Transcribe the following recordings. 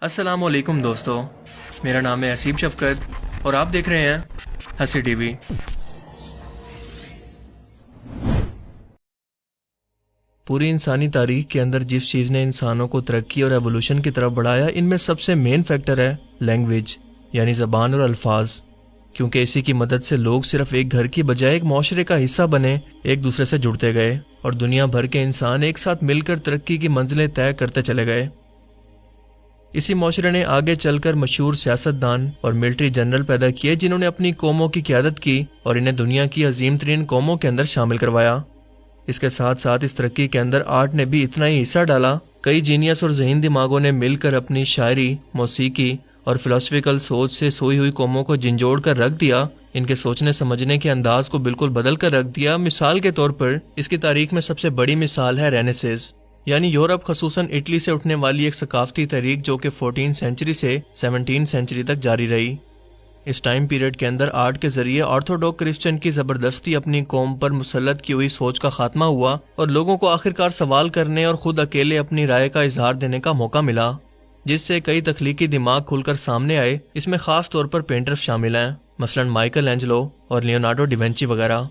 अस्सलामुअलैकुम दोस्तों, मेरा नाम है असीम शफकत और आप देख रहे हैं हंसी टीवी। पूरी इंसानी तारीख के अंदर जिस चीज़ ने इंसानों को तरक्की और एवोल्यूशन की तरफ बढ़ाया, इनमें सबसे मेन फैक्टर है लैंग्वेज यानी ज़बान और अल्फाज। क्योंकि इसी की मदद से लोग सिर्फ एक घर की बजाय एक माशरे का हिस्सा बने, एक दूसरे से जुड़ते गए और दुनिया भर के इंसान एक साथ मिलकर तरक्की की मंजिलें तय करते चले गए। इसी माशरे ने आगे चलकर मशहूर सियासतदान और मिलिट्री जनरल पैदा किए, जिन्होंने अपनी कौमों की क़यादत की और इन्हें दुनिया की अजीम तरीन कौमों के अंदर शामिल करवाया। इसके साथ साथ इस तरक्की के अंदर आर्ट ने भी इतना ही हिस्सा डाला। कई जीनियस और ज़हीन दिमागों ने मिलकर अपनी शायरी, मौसीकी और फिलोसफिकल सोच से सोई हुई कौमों को झंझोड़ कर रख दिया। इनके सोचने समझने के अंदाज को बिल्कुल बदल कर रख दिया। मिसाल के तौर पर इसकी तारीख में सबसे बड़ी मिसाल है रेनेसेंस, यानी यूरोप खसूसन इटली से उठने वाली एक सकाफती तहरीक जो कि 14 सेंचुरी से 17 सेंचुरी तक जारी रही। इस टाइम पीरियड के अंदर आर्ट के जरिए ऑर्थोडॉक्स क्रिश्चियन की जबरदस्ती अपनी कौम पर मुसल्लत की हुई सोच का खात्मा हुआ और लोगों को आखिरकार सवाल करने और खुद अकेले अपनी राय का इजहार देने का मौका मिला, जिससे कई तख्लीकी दिमाग खुलकर सामने आए। इसमें खास तौर पर पेंटर्स शामिल हैं, मसलन माइकल एंजेलो और लियोनार्डो डिवेंची वगैरह।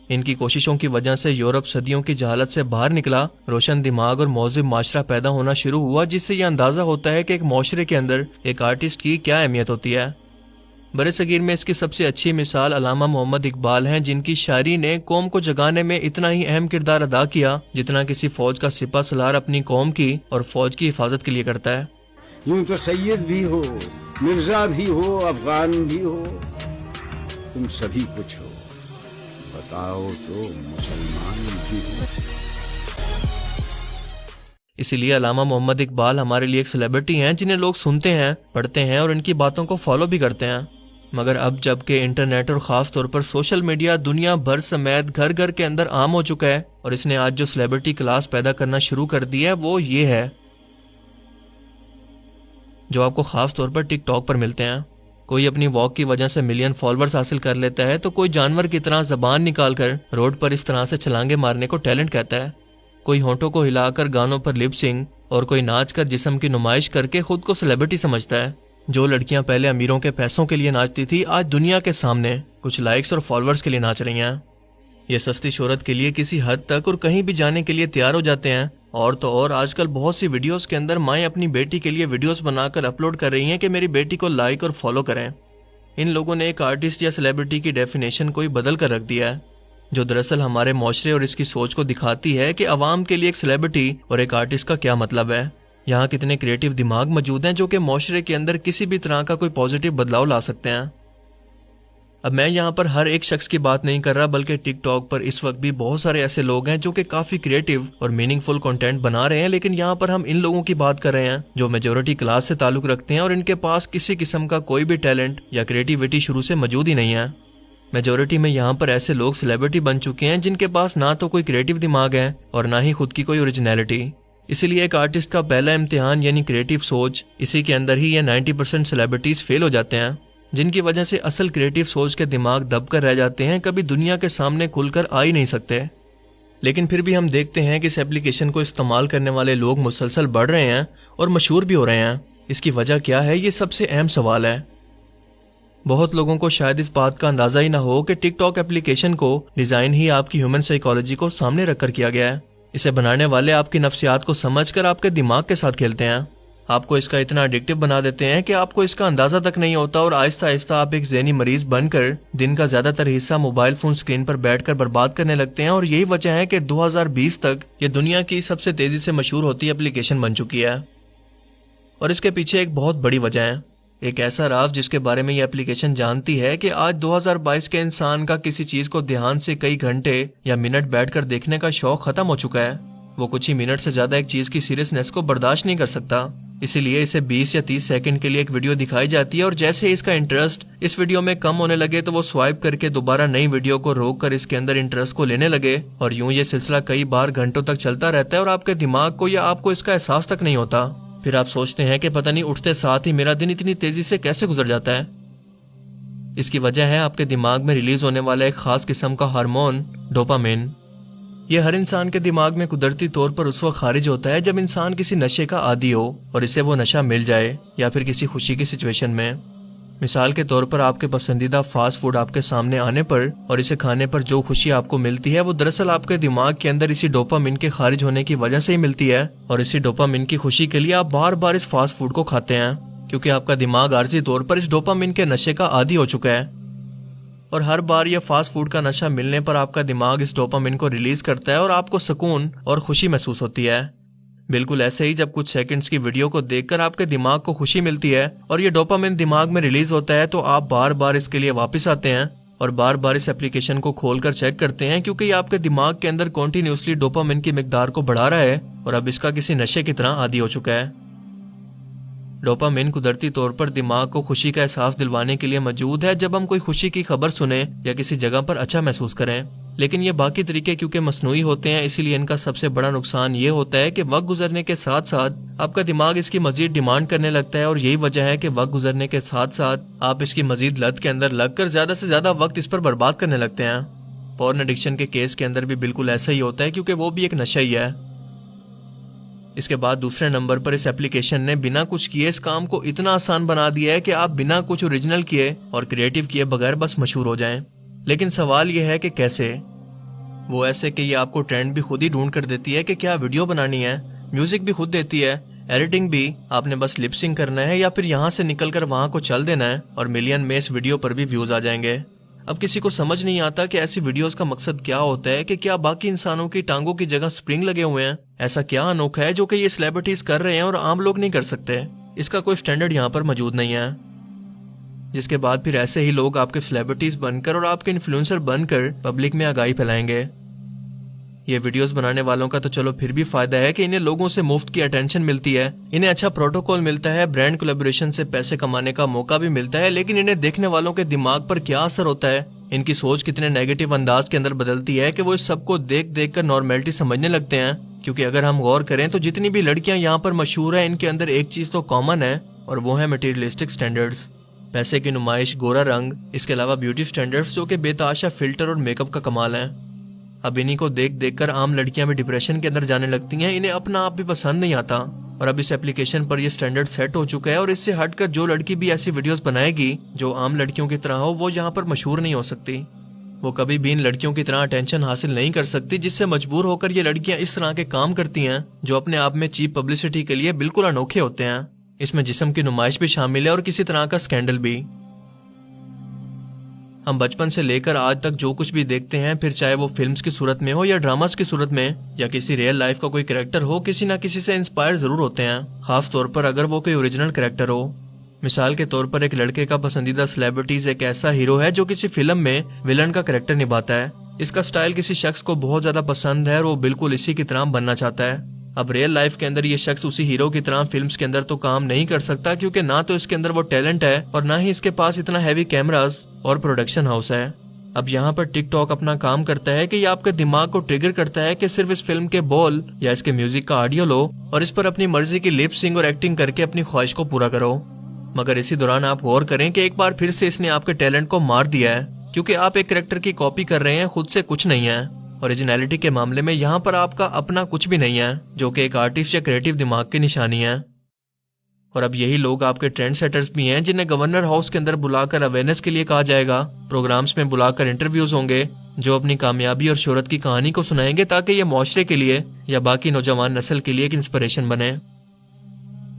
इनकी कोशिशों की वजह से यूरोप सदियों की जहालत से बाहर निकला, रोशन दिमाग और मौजिब माशरा पैदा होना शुरू हुआ, जिससे यह अंदाजा होता है कि एक माशरे के अंदर एक आर्टिस्ट की क्या अहमियत होती है। बड़े सगीर में इसकी सबसे अच्छी मिसाल अल्लामा मोहम्मद इकबाल हैं, जिनकी शायरी ने कौम को जगाने में इतना ही अहम किरदार अदा किया जितना किसी फौज का सिपा सलार अपनी कौम की और फौज की हिफाजत के लिए करता है। यूं तो सैयद भी हो, मिर्जा भी हो, अफगान भी हो, तुम सभी कुछ हो, बताओ तो मुसलमान भी हो। इसीलिए अल्लामा मोहम्मद इकबाल हमारे लिए एक सेलिब्रिटी हैं, जिन्हें लोग सुनते हैं, पढ़ते हैं और इनकी बातों को फॉलो भी करते हैं। मगर अब जबकि इंटरनेट और ख़ास तौर पर सोशल मीडिया दुनिया भर समेत घर घर के अंदर आम हो चुका है और इसने आज जो सेलिब्रिटी क्लास पैदा करना शुरू कर दिया है वो ये है, जो आपको ख़ास तौर पर टिकटॉक पर मिलते हैं। कोई अपनी वॉक की वजह से मिलियन फॉलोअर्स हासिल कर लेता है, तो कोई जानवर की तरह जबान निकालकर रोड पर इस तरह से छलांगे मारने को टैलेंट कहता है। कोई होंठों को हिलाकर गानों पर लिप सिंग और कोई नाच कर जिस्म की नुमाइश करके खुद को सेलिब्रिटी समझता है। जो लड़कियां पहले अमीरों के पैसों के लिए नाचती थी, आज दुनिया के सामने कुछ लाइक्स और फॉलोअर्स के लिए नाच रही हैं। ये सस्ती शोहरत के लिए किसी हद तक और कहीं भी जाने के लिए तैयार हो जाते हैं। और तो और आजकल बहुत सी वीडियोस के अंदर माएँ अपनी बेटी के लिए वीडियोस बनाकर अपलोड कर रही हैं कि मेरी बेटी को लाइक और फॉलो करें। इन लोगों ने एक आर्टिस्ट या सेलिब्रिटी की डेफिनेशन को ही बदल कर रख दिया है, जो दरअसल हमारे माशरे और इसकी सोच को दिखाती है कि अवाम के लिए एक सेलिब्रिटी और एक आर्टिस्ट का क्या मतलब है। यहाँ कितने क्रिएटिव दिमाग मौजूद हैं जो कि माशरे के अंदर किसी भी तरह का कोई पॉजिटिव बदलाव ला सकते हैं। अब मैं यहाँ पर हर एक शख्स की बात नहीं कर रहा, बल्कि टिकटॉक पर इस वक्त भी बहुत सारे ऐसे लोग हैं जो कि काफ़ी क्रिएटिव और मीनिंगफुल कंटेंट बना रहे हैं। लेकिन यहाँ पर हम इन लोगों की बात कर रहे हैं जो मेजोरिटी क्लास से ताल्लुक़ रखते हैं और इनके पास किसी किस्म का कोई भी टैलेंट या क्रिएटिविटी शुरू से मौजूद ही नहीं है। मेजोरिटी में यहाँ पर ऐसे लोग सेलिब्रिटी बन चुके हैं जिनके पास ना तो कोई क्रिएटिव दिमाग है और ना ही खुद की कोई ओरिजिनलिटी। इसीलिए एक आर्टिस्ट का पहला इम्तिहान यानी क्रिएटिव सोच, इसी के अंदर ही ये 90% सेलिब्रिटीज फेल हो जाते हैं, जिनकी वजह से असल क्रिएटिव सोच के दिमाग दब कर रह जाते हैं, कभी दुनिया के सामने खुलकर आ ही नहीं सकते। लेकिन फिर भी हम देखते हैं कि इस एप्लीकेशन को इस्तेमाल करने वाले लोग मुसलसल बढ़ रहे हैं और मशहूर भी हो रहे हैं। इसकी वजह क्या है, ये सबसे अहम सवाल है। बहुत लोगों को शायद इस बात का अंदाजा ही ना हो कि टिकटॉक एप्लीकेशन को डिज़ाइन ही आपकी ह्यूमन साइकोलॉजी को सामने रखकर किया गया है। इसे बनाने वाले आपकी नफ्सियात को समझकर आपके दिमाग के साथ खेलते हैं, आपको इसका इतना एडिक्टिव बना देते हैं कि आपको इसका अंदाजा तक नहीं होता और आहिस्ता आहिस्ता आप एक ज़हनी मरीज बनकर दिन का ज्यादातर हिस्सा मोबाइल फोन स्क्रीन पर बैठकर बर्बाद करने लगते हैं। और यही वजह है कि 2020 तक ये दुनिया की सबसे तेजी से मशहूर होती एप्लीकेशन बन चुकी है। और इसके पीछे एक बहुत बड़ी वजह है, एक ऐसा राज जिसके बारे में ये एप्लीकेशन जानती है कि आज 2022 के इंसान का किसी चीज को ध्यान से कई घंटे या मिनट बैठकर देखने का शौक खत्म हो चुका है। वो कुछ ही मिनट से ज्यादा एक चीज की सीरियसनेस को बर्दाश्त नहीं कर सकता। इसीलिए इसे 20 या 30 सेकंड के लिए एक वीडियो दिखाई जाती है और जैसे ही इसका इंटरेस्ट इस वीडियो में कम होने लगे तो वो स्वाइप करके दोबारा नई वीडियो को रोक कर इसके अंदर इंटरेस्ट को लेने लगे और यूं ये सिलसिला कई बार घंटों तक चलता रहता है और आपके दिमाग को या आपको इसका एहसास तक नहीं होता। फिर आप सोचते हैं कि पता नहीं उठते साथ ही मेरा दिन इतनी तेजी से कैसे गुजर जाता है। इसकी वजह है आपके दिमाग में रिलीज होने वाला एक खास किस्म का हार्मोन डोपामिन। ये हर इंसान के दिमाग में कुदरती तौर पर उस वक्त खारिज होता है जब इंसान किसी नशे का आदी हो और इसे वो नशा मिल जाए या फिर किसी खुशी की सिचुएशन में। मिसाल के तौर पर आपके पसंदीदा फास्ट फूड आपके सामने आने पर और इसे खाने पर जो खुशी आपको मिलती है वो दरअसल आपके दिमाग के अंदर इसी डोपामिन के खारिज होने की वजह से ही मिलती है। और इसी डोपामिन की खुशी के लिए आप बार बार इस फास्ट फूड को खाते हैं क्योंकि आपका दिमाग आर्जी तौर पर इस डोपामिन के नशे का आदी हो चुका है। और हर बार यह फास्ट फूड का नशा मिलने पर आपका दिमाग इस डोपामिन को रिलीज करता है और आपको सुकून और खुशी महसूस होती है। बिल्कुल ऐसे ही जब कुछ सेकंड्स की वीडियो को देखकर आपके दिमाग को खुशी मिलती है और ये डोपामिन दिमाग में रिलीज होता है तो आप बार बार इसके लिए वापस आते हैं और बार बार इस एप्लीकेशन को खोलकर चेक करते हैं क्योंकि ये आपके दिमाग के अंदर कॉन्टिन्यूसली डोपामिन की मिकदार को बढ़ा रहा है और अब इसका किसी नशे की तरह आदी हो चुका है। डोपामिन कुदरती तौर पर दिमाग को खुशी का एहसास दिलवाने के लिए मौजूद है जब हम कोई खुशी की खबर सुने या किसी जगह पर अच्छा महसूस करें। लेकिन ये बाकी तरीके क्योंकि मसनूई होते हैं इसीलिए इनका सबसे बड़ा नुकसान ये होता है कि वक्त गुजरने के साथ साथ आपका दिमाग इसकी मजीद डिमांड करने लगता है और यही वजह है कि वक्त गुजरने के साथ साथ आप इसकी मजीद लत के अंदर लगकर ज्यादा से ज्यादा वक्त इस पर बर्बाद करने लगते हैं। पॉर्न एडिक्शन के केस के अंदर भी बिल्कुल ऐसा ही होता है क्योंकि वो भी एक नशा ही है। इसके बाद दूसरे नंबर पर इस एप्लीकेशन ने बिना कुछ किए इस काम को इतना आसान बना दिया है कि आप बिना कुछ ओरिजिनल किए और क्रिएटिव किए बगैर बस मशहूर हो जाएं। लेकिन सवाल यह है कि कैसे? वो ऐसे कि ये आपको ट्रेंड भी खुद ही ढूंढ कर देती है कि क्या वीडियो बनानी है, म्यूजिक भी खुद देती है, एडिटिंग भी, आपने बस लिपसिंग करना है या फिर यहाँ से निकलकर वहां को चल देना है और मिलियन में इस वीडियो पर भी व्यूज आ जाएंगे। अब किसी को समझ नहीं आता कि ऐसी वीडियोस का मकसद क्या होता है कि क्या बाकी इंसानों की टांगों की जगह स्प्रिंग लगे हुए हैं? ऐसा क्या अनोखा है जो कि ये सेलिब्रिटीज कर रहे हैं और आम लोग नहीं कर सकते? इसका कोई स्टैंडर्ड यहाँ पर मौजूद नहीं है। जिसके बाद फिर ऐसे ही लोग आपके सेलिब्रिटीज बनकर और आपके इन्फ्लुएंसर बनकर पब्लिक में आगाही फैलाएंगे। ये वीडियोस बनाने वालों का तो चलो फिर भी फायदा है कि इन्हें लोगों से मुफ्त की अटेंशन मिलती है, इन्हें अच्छा प्रोटोकॉल मिलता है, ब्रांड कोलैबोरेशन से पैसे कमाने का मौका भी मिलता है। लेकिन इन्हें देखने वालों के दिमाग पर क्या असर होता है, इनकी सोच कितने नेगेटिव अंदाज के अंदर बदलती है कि वो इस सबको देख देख कर नॉर्मेलिटी समझने लगते हैं। क्योंकि अगर हम गौर करें तो जितनी भी लड़कियां यहाँ पर मशहूर है इनके अंदर एक चीज तो कॉमन है और वो है मटेरियलिस्टिक स्टैंडर्ड्स, पैसे की नुमाइश, गोरा रंग, इसके अलावा ब्यूटी स्टैंडर्ड्स जो कि बेताशा फिल्टर और मेकअप का कमाल है। अब इन्हीं को देख देख कर आम लड़कियां भी डिप्रेशन के अंदर जाने लगती हैं, इन्हें अपना आप भी पसंद नहीं आता। और अब इस एप्लीकेशन पर ये स्टैंडर्ड सेट हो चुका है और इससे हटकर जो लड़की भी ऐसी वीडियोस बनाएगी जो आम लड़कियों की तरह हो वो यहाँ पर मशहूर नहीं हो सकती। वो कभी भी इन लड़कियों की तरह अटेंशन हासिल नहीं कर सकती, जिससे मजबूर होकर ये लड़कियां इस तरह के काम करती हैं जो अपने आप में चीप पब्लिसिटी के लिए बिल्कुल अनोखे होते हैं। इसमें जिस्म की नुमाइश भी शामिल है और किसी तरह का स्कैंडल भी। हम बचपन से लेकर आज तक जो कुछ भी देखते हैं, फिर चाहे वो फिल्म्स की सूरत में हो या ड्रामास की सूरत में या किसी रियल लाइफ का कोई कैरेक्टर हो, किसी ना किसी से इंस्पायर जरूर होते हैं, खास तौर पर अगर वो कोई ओरिजिनल कैरेक्टर हो। मिसाल के तौर पर एक लड़के का पसंदीदा सेलिब्रिटीज एक ऐसा हीरो है जो किसी फिल्म में विलन का कैरेक्टर निभाता है। इसका स्टाइल किसी शख्स को बहुत ज्यादा पसंद है और वो बिल्कुल इसी की तरह बनना चाहता है। अब रियल लाइफ के अंदर ये शख्स उसी हीरो की तरह फिल्म्स के अंदर तो काम नहीं कर सकता क्योंकि ना तो इसके अंदर वो टैलेंट है और ना ही इसके पास इतना हैवी कैमरास और प्रोडक्शन हाउस है। अब यहाँ पर टिकटॉक अपना काम करता है कि ये आपके दिमाग को ट्रिगर करता है कि सिर्फ इस फिल्म के बॉल या इसके म्यूजिक का ऑडियो लो और इस पर अपनी मर्जी की लिप सिंग और एक्टिंग करके अपनी ख्वाहिश को पूरा करो। मगर इसी दौरान आप गौर करें कि एक बार फिर से इसने आपके टैलेंट को मार दिया है क्योंकि आप एक कैरेक्टर की कॉपी कर रहे हैं, खुद से कुछ नहीं है। ओरिजिनलिटी के मामले में यहाँ पर आपका अपना कुछ भी नहीं है जो कि एक आर्टिस्ट या क्रिएटिव दिमाग की निशानी है। और अब यही लोग आपके ट्रेंड सेटर्स भी हैं जिन्हें गवर्नर हाउस के अंदर बुलाकर अवेयरनेस के लिए कहा जाएगा, प्रोग्राम्स में बुलाकर इंटरव्यूज होंगे जो अपनी कामयाबी और शोहरत की कहानी को सुनाएंगे ताकि ये मुआशरे के लिए या बाकी नौजवान नस्ल के लिए एक इंस्पिरेशन बने।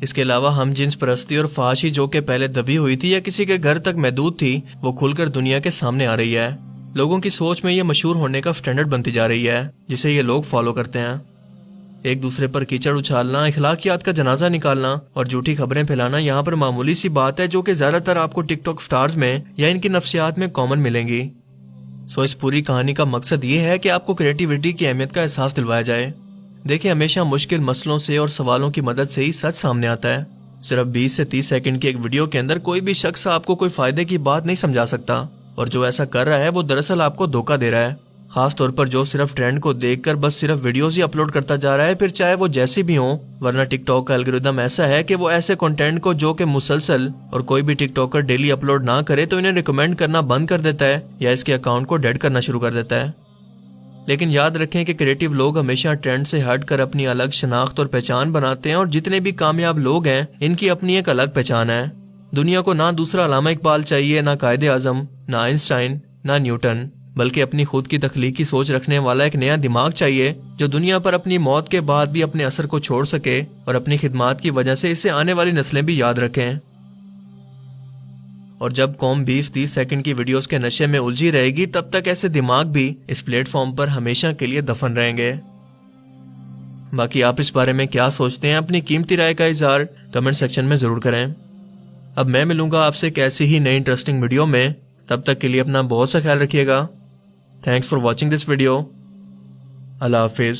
इसके अलावा हम जिन्स परस्ती और फहाशी जो कि पहले दबी हुई थी या किसी के घर तक महदूद थी, वो खुलकर दुनिया के सामने आ रही है। लोगों की सोच में ये मशहूर होने का स्टैंडर्ड बनती जा रही है जिसे ये लोग फॉलो करते हैं। एक दूसरे पर कीचड़ उछालना, इखलाकियात का जनाजा निकालना और झूठी खबरें फैलाना यहाँ पर मामूली सी बात है जो कि ज्यादातर आपको टिकटॉक स्टार्स में या इनकी नफ्सियात में कॉमन मिलेंगी। सो इस पूरी कहानी का मकसद ये है कि आपको क्रिएटिविटी की अहमियत का एहसास दिलवाया जाए। देखिए, हमेशा मुश्किल मसलों से और सवालों की मदद से ही सच सामने आता है। सिर्फ 20 से 30 सेकंड की एक वीडियो के अंदर कोई भी शख्स आपको कोई फायदे की बात नहीं समझा सकता और जो ऐसा कर रहा है वो दरअसल आपको धोखा दे रहा है। खास तौर पर जो सिर्फ ट्रेंड को देखकर बस सिर्फ वीडियोस ही अपलोड करता जा रहा है, फिर चाहे वो जैसी भी हो। वरना टिकटॉक का एल्गोरिदम ऐसा है कि वो ऐसे कंटेंट को जो कि मुसलसल और कोई भी टिकटॉकर डेली अपलोड ना करे तो इन्हें रिकमेंड करना बंद कर देता है या इसके अकाउंट को डेड करना शुरू कर देता है। लेकिन याद रखें कि क्रिएटिव लोग हमेशा ट्रेंड से हटकर अपनी अलग शनाख्त और पहचान बनाते हैं, और जितने भी कामयाब लोग हैं इनकी अपनी एक अलग पहचान है। दुनिया को ना दूसरा अल्लामा इकबाल चाहिए, ना कायदे आजम, ना आइंस्टाइन, ना न्यूटन, बल्कि अपनी खुद की तख्लीकी सोच रखने वाला एक नया दिमाग चाहिए जो दुनिया पर अपनी मौत के बाद भी अपने असर को छोड़ सके और अपनी खिदमात की वजह से इसे आने वाली नस्लें भी याद रखें। और जब कौम 20-30 सेकंड की वीडियोस के नशे में उलझी रहेगी तब तक ऐसे दिमाग भी इस प्लेटफॉर्म पर हमेशा के लिए दफन रहेंगे। बाकी आप इस बारे में क्या सोचते हैं, अपनी कीमती राय का इजहार कमेंट सेक्शन में जरूर करें। अब मैं मिलूंगा आपसे एक ऐसी ही नई इंटरेस्टिंग वीडियो में, तब तक के लिए अपना बहुत सा ख्याल रखिएगा। Thanks for watching this video. Allah Hafiz.